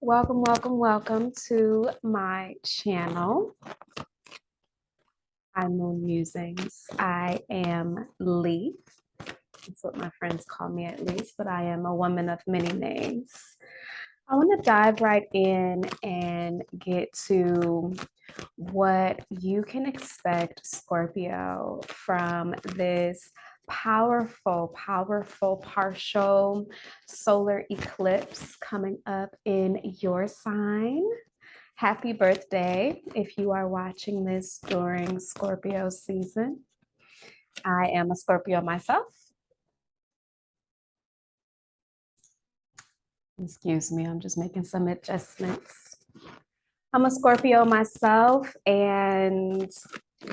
Welcome to my channel. Hi, Moon Musings. I am Lee. That's what my friends call me, at least, but I am a woman of many names. I want to dive right in and get to what you can expect, Scorpio, from this powerful partial solar eclipse coming up in your sign. Happy birthday if you are watching this during Scorpio season. I am a Scorpio myself. Excuse me, I'm just making some adjustments. I'm a Scorpio myself, and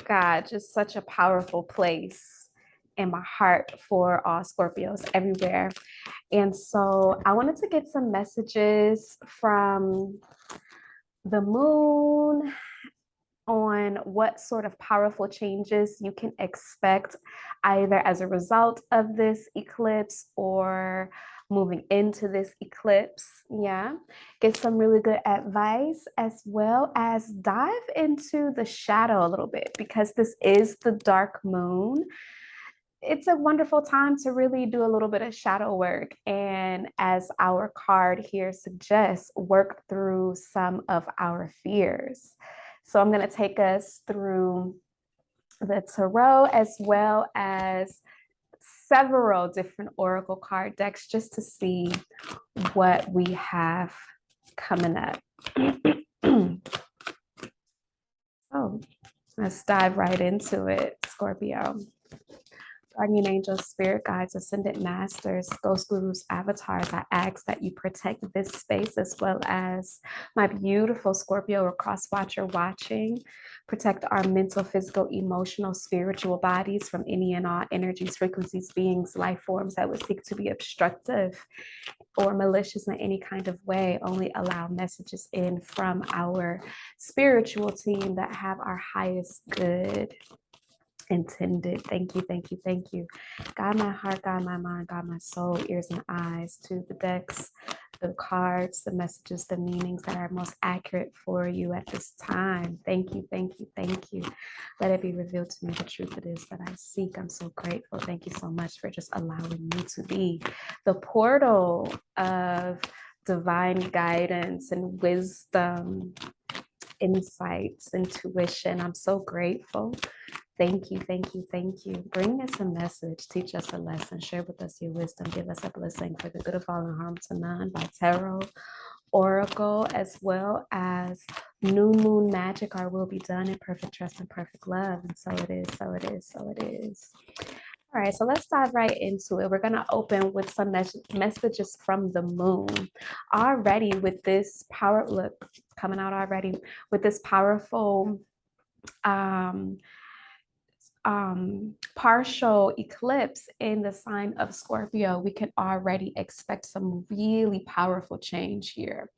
God, just such a powerful place in my heart for all Scorpios everywhere. And so I wanted to get some messages from the moon on what sort of powerful changes you can expect either as a result of this eclipse or moving into this eclipse. Yeah, get some really good advice, as well as dive into the shadow a little bit, because this is the dark moon. It's a wonderful time to really do a little bit of shadow work, and as our card here suggests, work through some of our fears. So I'm going to take us through the tarot as well as several different oracle card decks just to see what we have coming up. So let's dive right into it, Scorpio. Guardian angels, spirit guides, ascended masters, ghost gurus, avatars, I ask that you protect this space, as well as my beautiful Scorpio or cross watcher watching. Protect our mental, physical, emotional, spiritual bodies from any and all energies, frequencies, beings, life forms that would seek to be obstructive or malicious in any kind of way. Only allow messages in from our spiritual team that have our highest good intended. Thank you. Guide my heart, guide my mind, guide my soul, ears and eyes to the decks, the cards, the messages, the meanings that are most accurate for you at this time. Thank you. Let it be revealed to me the truth it is that I seek. I'm so grateful. Thank you so much for just allowing me to be the portal of divine guidance and wisdom, insights, intuition. I'm so grateful. Thank you. Bring us a message, teach us a lesson, share with us your wisdom, give us a blessing for the good of all and harm to none by tarot, oracle, as well as new moon magic. Our will be done in perfect trust and perfect love. And so it is. All right, so let's dive right into it. We're going to open with some messages from the moon. Already with this power, look, coming out already with this powerful partial eclipse in the sign of Scorpio, we can already expect some really powerful change here.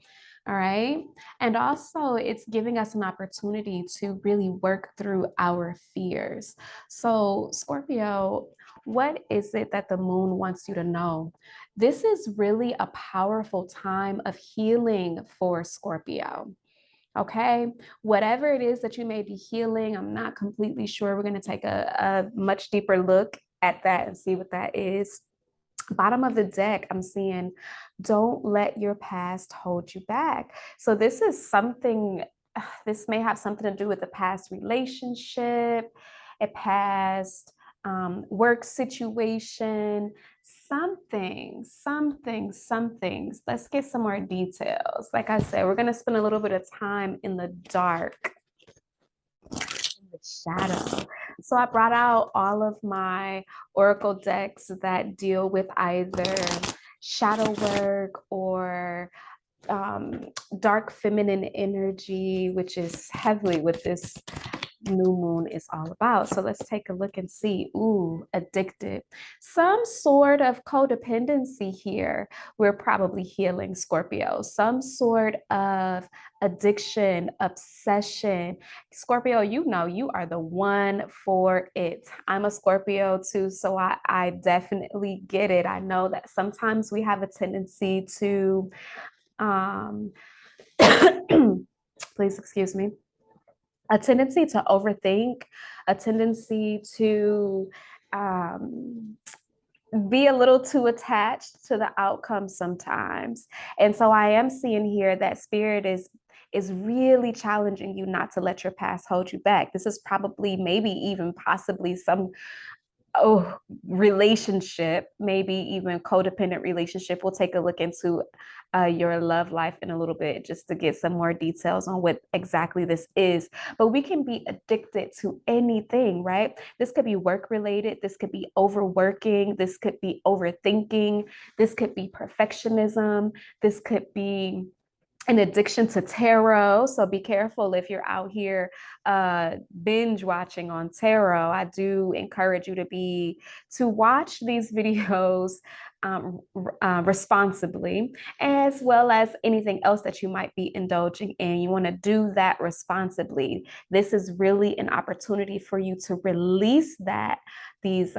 All right. And also it's giving us an opportunity to really work through our fears. So Scorpio, what is it that the moon wants you to know? This is really a powerful time of healing for Scorpio. Okay, whatever it is that you may be healing, I'm not completely sure. We're going to take a much deeper look at that and see what that is. Bottom of the deck, I'm seeing don't let your past hold you back. So this is something, this may have something to do with a past relationship, a past work situation, some things. Let's get some more details. Like I said, we're going to spend a little bit of time in the dark, in the shadow. So I brought out all of my oracle decks that deal with either shadow work or dark feminine energy, which is heavily what this new moon is all about. So let's take a look and see. Ooh, addicted. Some sort of codependency here. We're probably healing, Scorpio. Some sort of addiction, obsession. Scorpio, you know you are the one for it. I'm a Scorpio too, so I definitely get it. I know that sometimes we have a tendency to please excuse me, a tendency to overthink, a tendency to um, be a little too attached to the outcome sometimes. And so I am seeing here that spirit is really challenging you not to let your past hold you back. This is probably, maybe even possibly some relationship, maybe even codependent relationship. We'll take a look into your love life in a little bit just to get some more details on what exactly this is. But we can be addicted to anything, right? This could be work related, this could be overworking, this could be overthinking, this could be perfectionism, this could be an addiction to tarot. So be careful if you're out here binge watching on tarot. I do encourage you to watch these videos responsibly, as well as anything else that you might be indulging in. You want to do that responsibly. This is really an opportunity for you to release these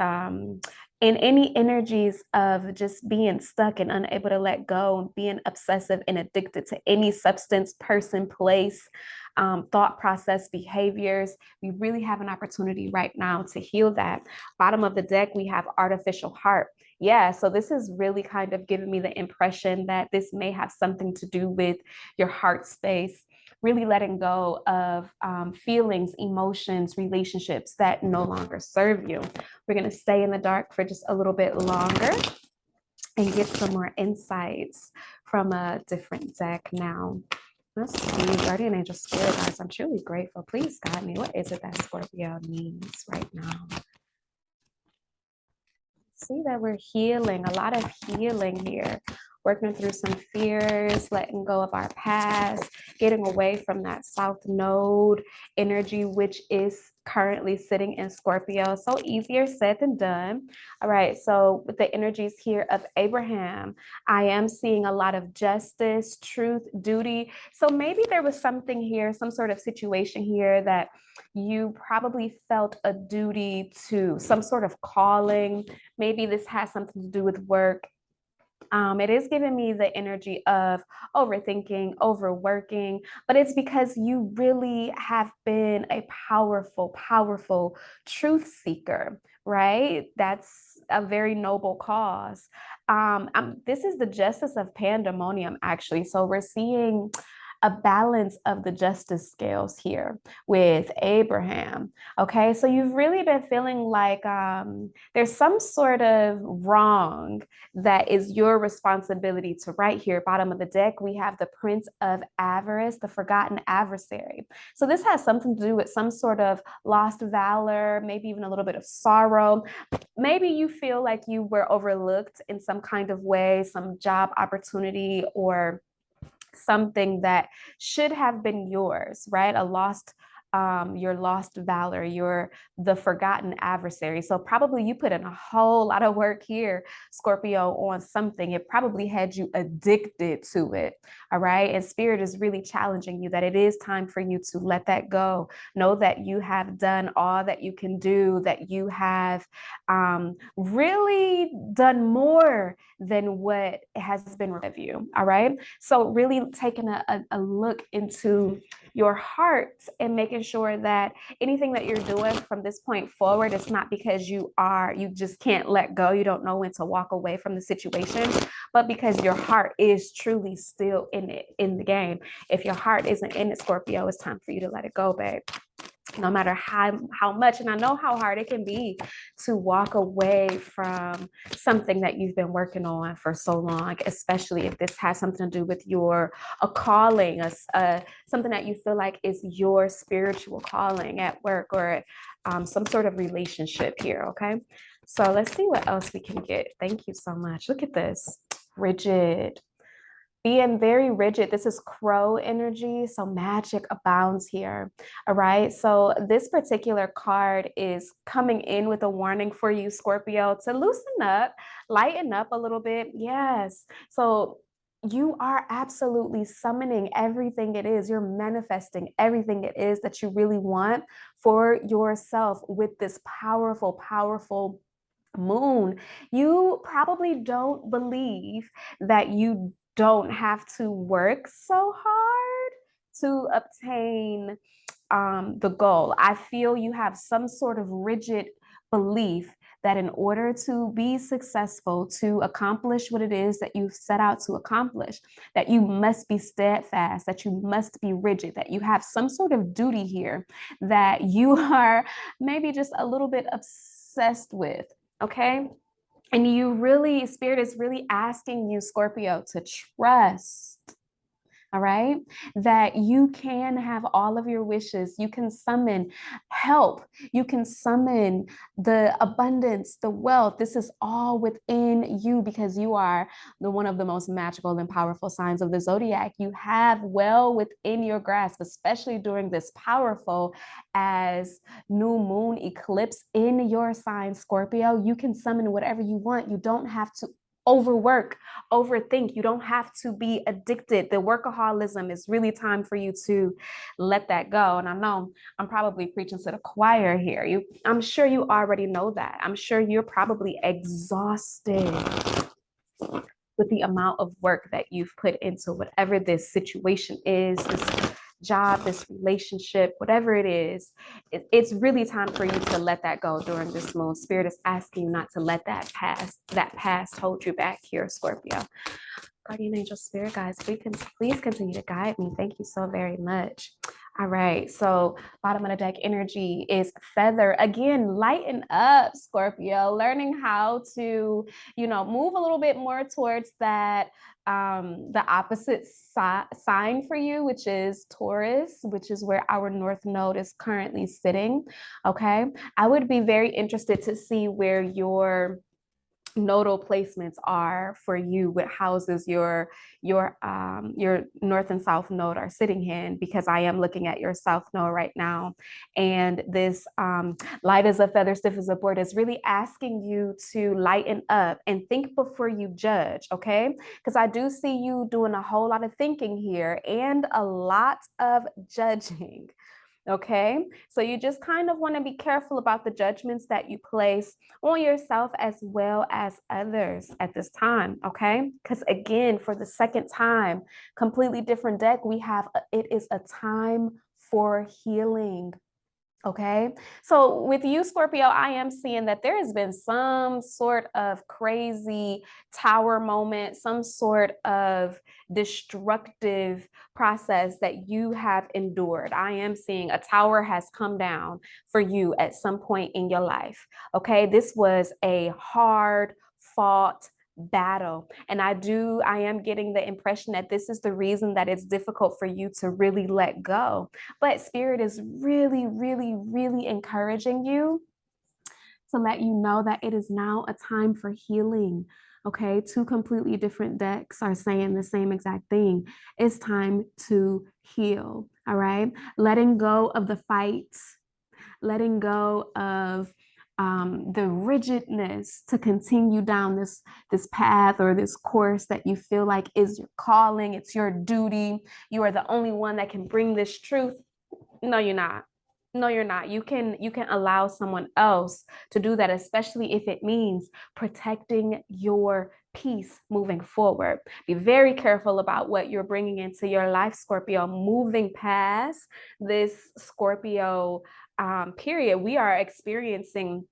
and any energies of just being stuck and unable to let go and being obsessive and addicted to any substance, person, place, thought process, behaviors. We really have an opportunity right now to heal that. Bottom of the deck, we have artificial heart. Yeah, so this is really kind of giving me the impression that this may have something to do with your heart space, really letting go of feelings, emotions, relationships that no longer serve you. We're going to stay in the dark for just a little bit longer and get some more insights from a different deck now. Let's see, Guardian Angel Spirit Guides. I'm truly grateful. Please guide me. What is it that Scorpio needs right now? See that we're healing, a lot of healing here, working through some fears, letting go of our past, getting away from that South Node energy, which is currently sitting in Scorpio. So easier said than done. All right, so with the energies here of Abraham, I am seeing a lot of justice, truth, duty. So maybe there was something here, some sort of situation here that you probably felt a duty to, some sort of calling. Maybe this has something to do with work. It is giving me the energy of overthinking, overworking, but it's because you really have been a powerful, powerful truth seeker, right? That's a very noble cause. This is the justice of pandemonium, actually. So we're seeing a balance of the justice scales here with Abraham. Okay, so you've really been feeling like there's some sort of wrong that is your responsibility to right. Here, bottom of the deck, we have the Prince of Avarice, the forgotten adversary. So this has something to do with some sort of lost valor, maybe even a little bit of sorrow. Maybe you feel like you were overlooked in some kind of way, some job opportunity or something that should have been yours, right? Your lost valor, the forgotten adversary. So probably you put in a whole lot of work here, Scorpio, on something. It probably had you addicted to it. All right. And spirit is really challenging you that it is time for you to let that go. Know that you have done all that you can do, that you have really done more than what has been of you. All right. So really taking a look into your heart and making sure that anything that you're doing from this point forward, it's not because you just can't let go. You don't know when to walk away from the situation, but because your heart is truly still in it, in the game. If your heart isn't in it, Scorpio, it's time for you to let it go, babe. No matter how much, and I know how hard it can be to walk away from something that you've been working on for so long, especially if this has something to do with a calling, something that you feel like is your spiritual calling at work or some sort of relationship here, okay? So let's see what else we can get. Thank you so much. Look at this, rigid. Being very rigid. This is crow energy, so magic abounds here. All right, so this particular card is coming in with a warning for you, Scorpio, to loosen up, lighten up a little bit. Yes, so you are absolutely summoning everything it is. You're manifesting everything it is that you really want for yourself with this powerful, powerful moon. You probably don't believe that you don't have to work so hard. to obtain the goal. I feel you have some sort of rigid belief that in order to be successful, to accomplish what it is that you've set out to accomplish, that you must be steadfast, that you must be rigid, that you have some sort of duty here that you are maybe just a little bit obsessed with, okay? And you really, Spirit is really asking you, Scorpio, to trust. All right, that you can have all of your wishes. You can summon help. You can summon the abundance, the wealth. This is all within you because you are one of the most magical and powerful signs of the zodiac. You have well within your grasp, especially during this powerful as new moon eclipse in your sign, Scorpio. You can summon whatever you want. You don't have to overwork, overthink. You don't have to be addicted. The workaholism is really time for you to let that go. And I know I'm probably preaching to the choir here. I'm sure you already know that. I'm sure you're probably exhausted with the amount of work that you've put into whatever this situation is, this job, this relationship, whatever it is. It's really time for you to let that go during this moon. Spirit is asking you not to let that past hold you back here, Scorpio. Guardian angel spirit guides, please continue to guide me. Thank you so very much. All right, so bottom of the deck energy is feather. Again, lighten up, Scorpio, learning how to, move a little bit more towards that, the opposite sign for you, which is Taurus, which is where our North Node is currently sitting, okay? I would be very interested to see where your nodal placements are for you, what houses your north and south node are sitting in, because I am looking at your south node right now, and this light as a feather, stiff as a board is really asking you to lighten up and think before you judge, okay? Because I do see you doing a whole lot of thinking here and a lot of judging. Okay, so you just kind of want to be careful about the judgments that you place on yourself as well as others at this time. Okay, because again, for the second time, completely different deck, we have it is a time for healing. Okay, so with you, Scorpio, I am seeing that there has been some sort of crazy tower moment, some sort of destructive process that you have endured. I am seeing a tower has come down for you at some point in your life. Okay, this was a hard fought battle. And I am getting the impression that this is the reason that it's difficult for you to really let go. But Spirit is really, really, really encouraging you to let you know that it is now a time for healing. Okay, two completely different decks are saying the same exact thing. It's time to heal. All right, letting go of the fight, letting go of the rigidness to continue down this path or this course that you feel like is your calling, it's your duty. You are the only one that can bring this truth. No, you're not. No, you're not. You can allow someone else to do that, especially if it means protecting your peace moving forward. Be very careful about what you're bringing into your life, Scorpio. Moving past this Scorpio period, we are experiencing,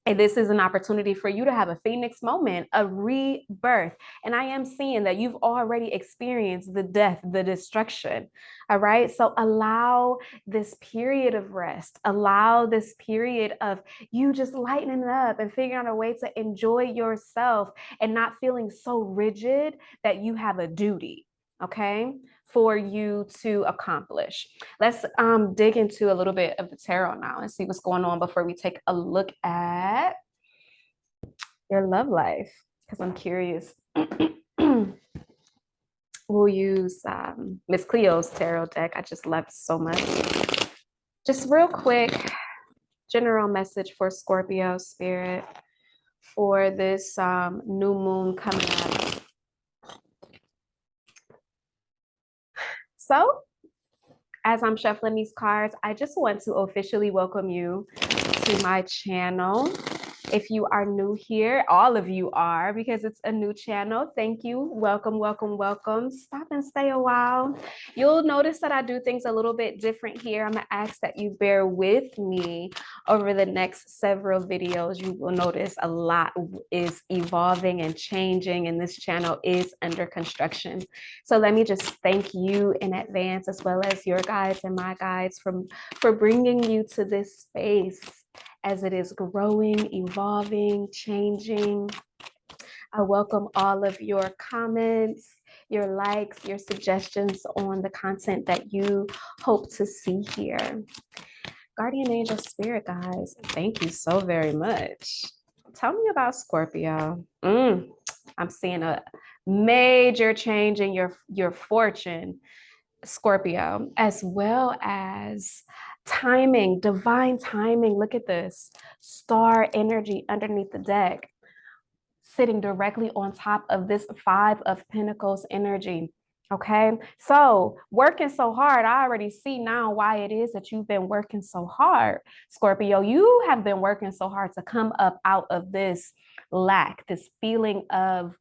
and this is an opportunity for you to have a phoenix moment, a rebirth. And I am seeing that you've already experienced the death, the destruction. All right. So allow this period of rest, allow this period of you just lightening up and figuring out a way to enjoy yourself and not feeling so rigid that you have a duty. Okay, for you to accomplish. Let's dig into a little bit of the tarot now and see what's going on before we take a look at your love life, because I'm curious. We'll use Miss Cleo's tarot deck. I just love it so much. Just real quick, general message for Scorpio spirit for this new moon coming up. So, as I'm shuffling these cards, I just want to officially welcome you to my channel. If you are new here, all of you are, because it's a new channel. Thank you. Welcome, welcome, welcome. Stop and stay a while. You'll notice that I do things a little bit different here. I'm gonna ask that you bear with me over the next several videos. You will notice a lot is evolving and changing, and this channel is under construction. So let me just thank you in advance, as well as your guides and my guides, for bringing you to this space as it is growing, evolving, changing. I welcome all of your comments, your likes, your suggestions on the content that you hope to see here. Guardian Angel Spirit, guys, thank you so very much. Tell me about Scorpio. I'm seeing a major change in your fortune, Scorpio, as well as timing, divine timing. Look at this star energy underneath the deck, sitting directly on top of this Five of Pentacles energy. Okay, so working so hard, I already see now why it is that you've been working so hard, Scorpio. You have been working so hard to come up out of this lack, this feeling of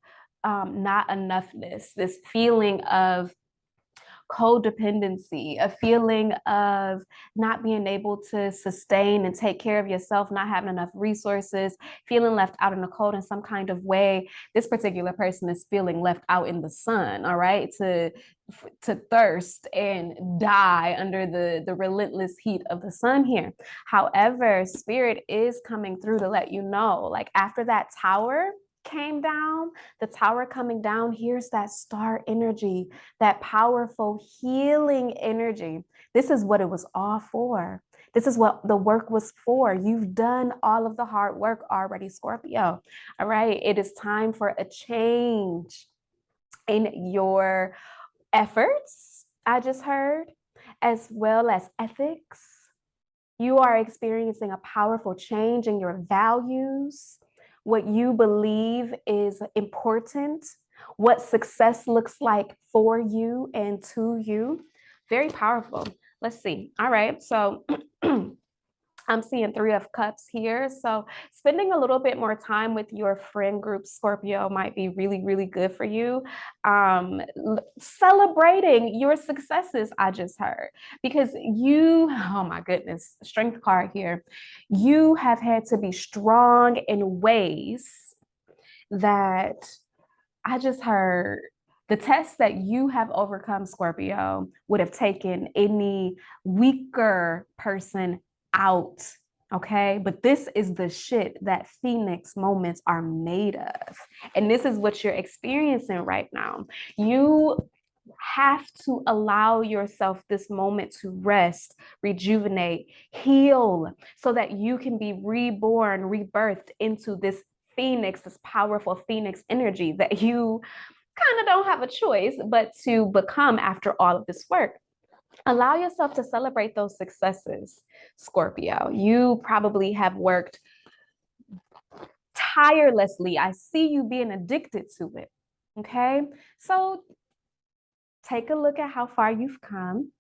not enoughness, this feeling of codependency, a feeling of not being able to sustain and take care of yourself, not having enough resources, feeling left out in the cold in some kind of way. This particular person is feeling left out in the sun, all right, to thirst and die under the relentless heat of the sun here. However, Spirit is coming through to let you know, like after that tower came down, the tower coming down, here's that star energy, that powerful healing energy. This is what it was all for. This is what the work was for. You've done all of the hard work already, Scorpio. All right. It is time for a change in your efforts, I just heard, as well as ethics. You are experiencing a powerful change in your values, what you believe is important, what success looks like for you and to you. Very powerful. Let's see. All right. So I'm seeing Three of Cups here. So spending a little bit more time with your friend group, Scorpio, might be really, really good for you. Celebrating your successes, I just heard, because you, oh my goodness, Strength card here. You have had to be strong in ways that I just heard the test that you have overcome, Scorpio, would have taken any weaker person out. Okay. But this is the shit that Phoenix moments are made of. And this is what you're experiencing right now. You have to allow yourself this moment to rest, rejuvenate, heal, so that you can be reborn, rebirthed into this Phoenix, this powerful Phoenix energy that you kind of don't have a choice but to become after all of this work. Allow yourself to celebrate those successes, Scorpio. You probably have worked tirelessly. I see you being addicted to it. Okay. So take a look at how far you've come,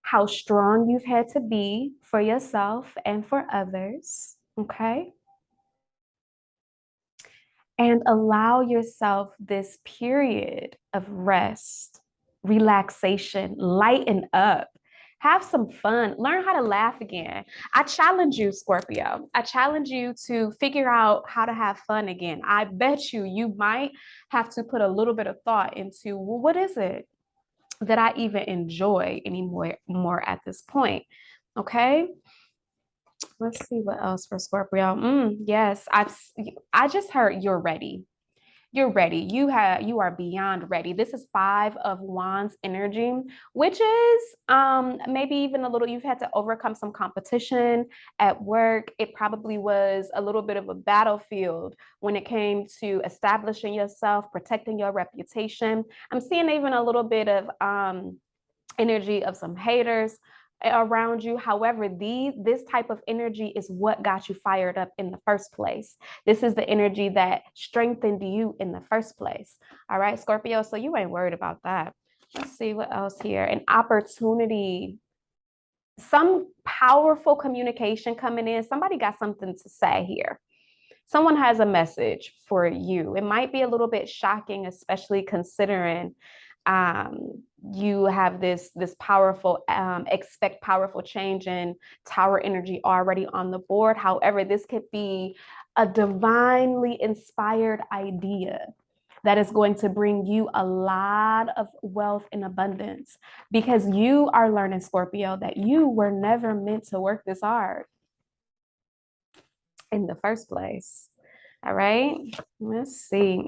how strong you've had to be for yourself and for others. Okay. And allow yourself this period of rest, relaxation, lighten up, have some fun, learn how to laugh again. I challenge you, Scorpio. I challenge you to figure out how to have fun again. I bet you might have to put a little bit of thought into, well, what is it that I even enjoy anymore at this point? Okay. Let's see what else for Scorpio. Yes, I just heard you're ready. You're ready. You are beyond ready. This is Five of Wands energy, which is maybe even a little, you've had to overcome some competition at work. It probably was a little bit of a battlefield when it came to establishing yourself, protecting your reputation. I'm seeing even a little bit of energy of some haters around you. However, this type of energy is what got you fired up in the first place. This is the energy that strengthened you in the first place. All right, Scorpio. So you ain't worried about that. Let's see what else here. An opportunity some powerful communication coming in. Somebody got something to say here. Someone has a message for you. It might be a little bit shocking, especially considering you have this powerful expect powerful change in tower energy already on the board. However, this could be a divinely inspired idea that is going to bring you a lot of wealth and abundance, because you are learning, Scorpio, that you were never meant to work this hard in the first place. All right, let's see.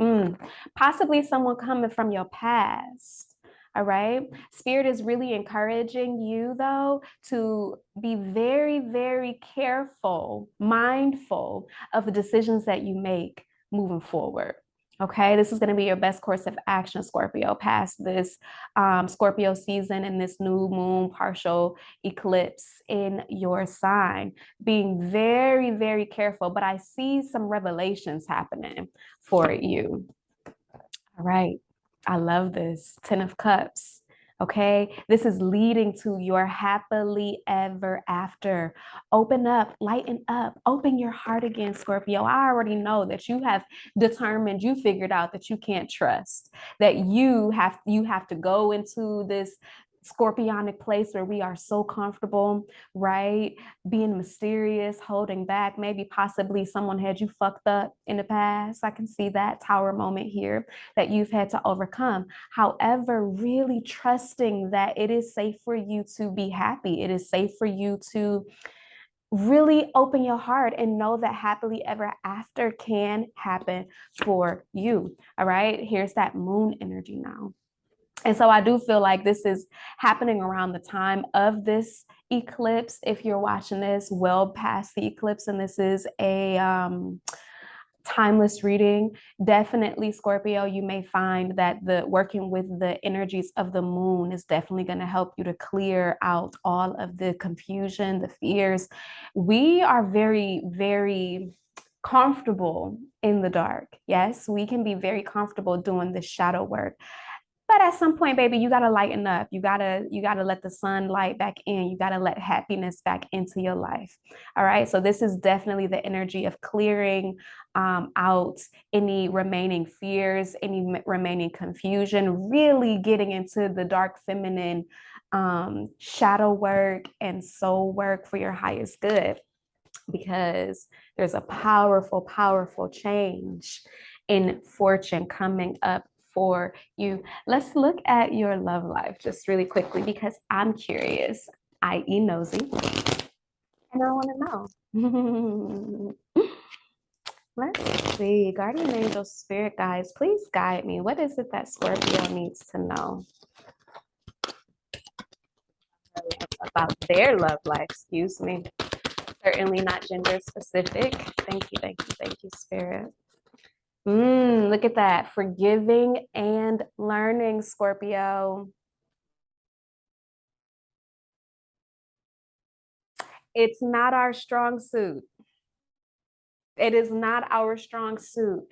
Possibly someone coming from your past. All right, Spirit is really encouraging you, though, to be very, very careful, mindful of the decisions that you make moving forward. Okay, this is going to be your best course of action, Scorpio, past this Scorpio season and this new moon partial eclipse in your sign. Being very, very careful, but I see some revelations happening for you. All right, I love this. 10 of Cups. Okay, this is leading to your happily ever after. Open up, lighten up, open your heart again, Scorpio. I already know that you have determined, you figured out that you can't trust, that you have to go into this scorpionic place where we are so comfortable, right? Being mysterious, holding back, maybe possibly someone had you fucked up in the past. I can see that tower moment here that you've had to overcome. However, really trusting that it is safe for you to be happy. It is safe for you to really open your heart and know that happily ever after can happen for you. All right, here's that moon energy now. And so I do feel like this is happening around the time of this eclipse. If you're watching this well past the eclipse and this is a timeless reading, definitely, Scorpio, you may find that the working with the energies of the moon is definitely going to help you to clear out all of the confusion, the fears. We are very, very comfortable in the dark. Yes, we can be very comfortable doing the shadow work. But at some point, baby, you gotta lighten up. You gotta let the sunlight back in. You gotta let happiness back into your life. All right. So this is definitely the energy of clearing out any remaining fears, any remaining confusion, really getting into the dark feminine shadow work and soul work for your highest good, because there's a powerful, powerful change in fortune coming up for you. Let's look at your love life just really quickly, because I'm curious, i.e. nosy, and I want to know. Let's see, guardian angel, spirit guides, please guide me. What is it that Scorpio needs to know about their love life? Excuse me. Certainly not gender specific. Thank you, thank you, thank you, spirit. Look at that. Forgiving and learning, Scorpio. It's not our strong suit. It is not our strong suit.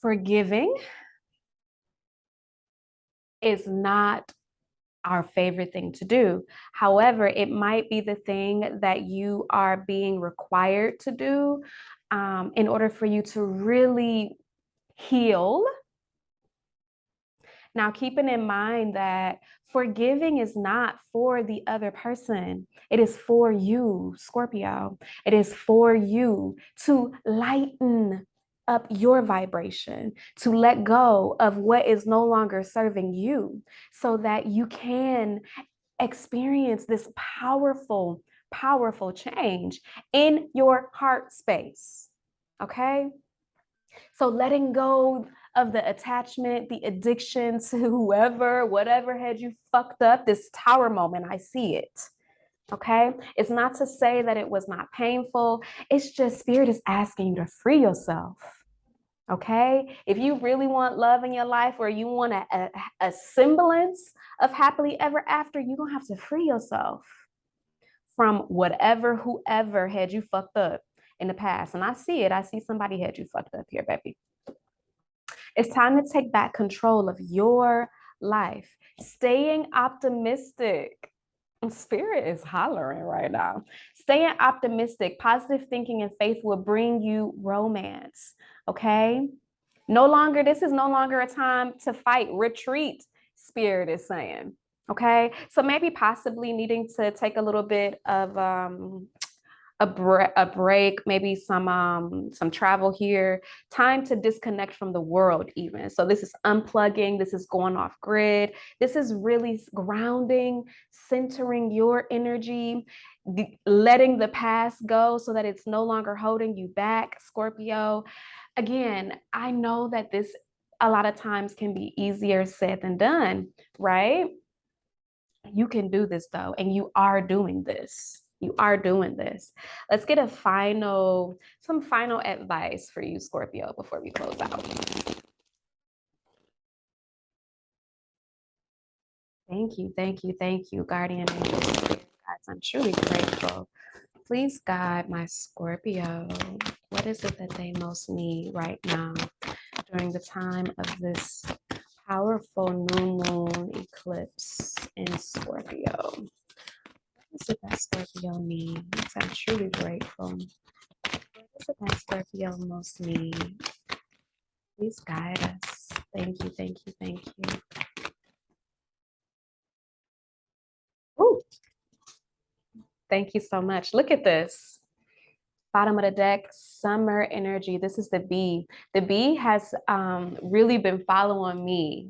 Forgiving is not our favorite thing to do. However, it might be the thing that you are being required to do in order for you to really heal. Now, keeping in mind that forgiving is not for the other person. It is for you, Scorpio. It is for you to lighten up your vibration, to let go of what is no longer serving you, so that you can experience this powerful, powerful change in your heart space. Okay? So letting go of the attachment, the addiction to whoever, whatever had you fucked up, this tower moment, I see it. Okay. It's not to say that it was not painful. It's just spirit is asking you to free yourself. Okay. If you really want love in your life, or you want a semblance of happily ever after, you're going to have to free yourself from whatever, whoever had you fucked up in the past. And I see it. I see somebody had you fucked up here, baby. It's time to take back control of your life. Staying optimistic. Spirit is hollering right now. Staying optimistic, positive thinking, and faith will bring you romance. Okay. This is no longer a time to fight, retreat, Spirit is saying. Okay. So maybe possibly needing to take a little bit of a break, maybe some travel here, time to disconnect from the world even. So this is unplugging, this is going off grid, this is really grounding, centering your energy, letting the past go so that it's no longer holding you back, Scorpio. Again, I know that this a lot of times can be easier said than done, right? You can do this though, and you are doing this. You are doing this. Let's get some final advice for you, Scorpio, before we close out. Thank you, guardian angels, spirit guides. I'm truly grateful. Please guide my Scorpio. What is it that they most need right now during the time of this powerful new moon eclipse in Scorpio? What is it that Scorpio needs? I'm truly grateful. What is it that Scorpio most need? Please guide us. Thank you. Ooh, thank you so much. Look at this. Bottom of the deck, summer energy. This is the bee. The bee has really been following me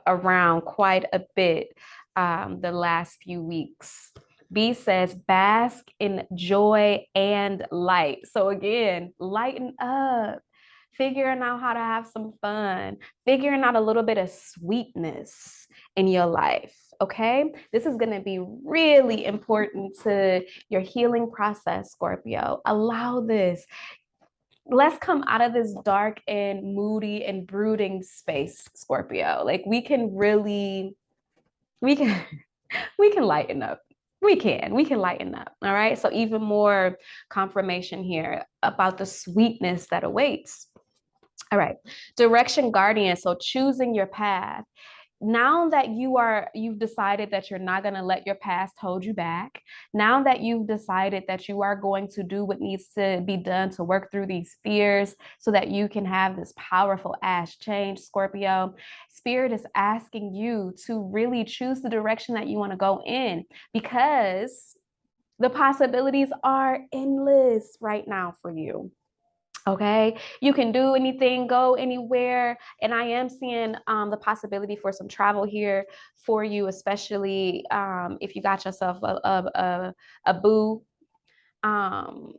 around quite a bit the last few weeks. B says, bask in joy and light. So again, lighten up, figuring out how to have some fun, figuring out a little bit of sweetness in your life. Okay, this is going to be really important to your healing process, Scorpio. Allow this. Let's come out of this dark and moody and brooding space, Scorpio. Like we can we can we can lighten up. We can lighten up. All right. So even more confirmation here about the sweetness that awaits. All right. Direction guardian. So choosing your path. Now that you've decided that you're not going to let your past hold you back. Now that you've decided that you are going to do what needs to be done to work through these fears so that you can have this powerful ass change, Scorpio, Spirit is asking you to really choose the direction that you want to go in, because the possibilities are endless right now for you. Okay, you can do anything, go anywhere, and I am seeing the possibility for some travel here for you, especially if you got yourself a boo. Um,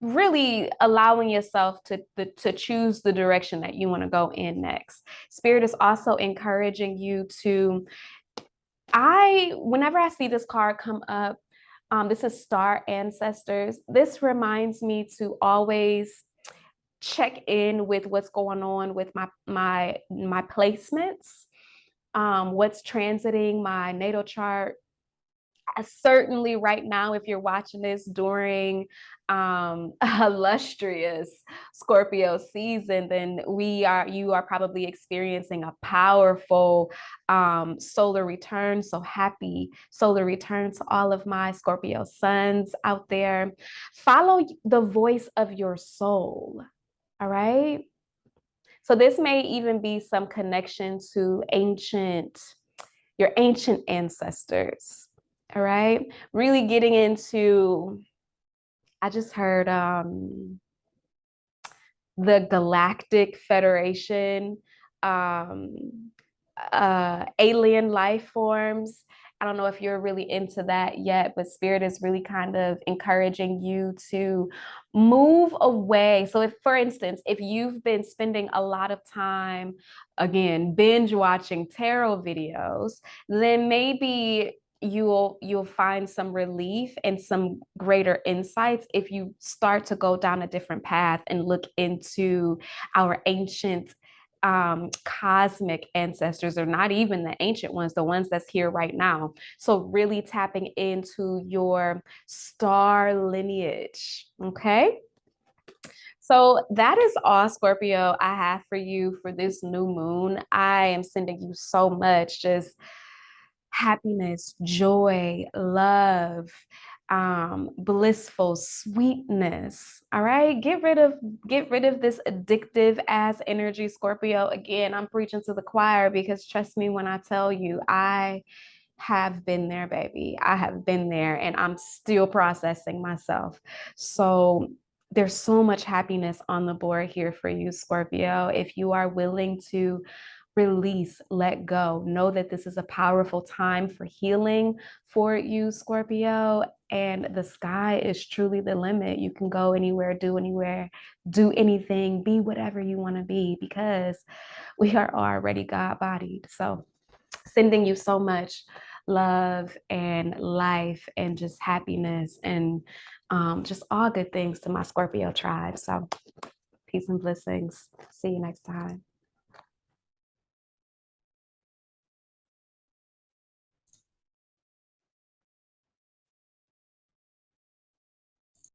Really allowing yourself to choose the direction that you want to go in next. Spirit is also encouraging you to. Whenever I see this card come up, this is Star Ancestors. This reminds me to always check in with what's going on with my placements, what's transiting my natal chart. Certainly right now, if you're watching this during a lustrous Scorpio season, then you are probably experiencing a powerful solar return. So happy solar return to all of my Scorpio sons out there. Follow the voice of your soul. All right. So this may even be some connection to your ancient ancestors. All right. Really getting into, I just heard the Galactic Federation, um, alien life forms. I don't know if you're really into that yet, but Spirit is really kind of encouraging you to move away. So, if, for instance, if you've been spending a lot of time, again, binge watching tarot videos, then maybe you'll find some relief and some greater insights if you start to go down a different path and look into our ancient cosmic ancestors, or not even the ancient ones, the ones that's here right now. So really tapping into your star lineage. Okay. So that is all, Scorpio, I have for you for this new moon. I am sending you so much just happiness, joy, love, blissful sweetness. All right, get rid of this addictive ass energy, Scorpio. Again, I'm preaching to the choir because trust me when I tell you, I have been there, baby. I have been there and I'm still processing myself. So there's so much happiness on the board here for you, Scorpio. If you are willing to release, let go, know that this is a powerful time for healing for you, Scorpio. And the sky is truly the limit. You can go anywhere, do anything, be whatever you want to be because we are already God bodied. So sending you so much love and life and just happiness and just all good things to my Scorpio tribe. So peace and blessings. See you next time.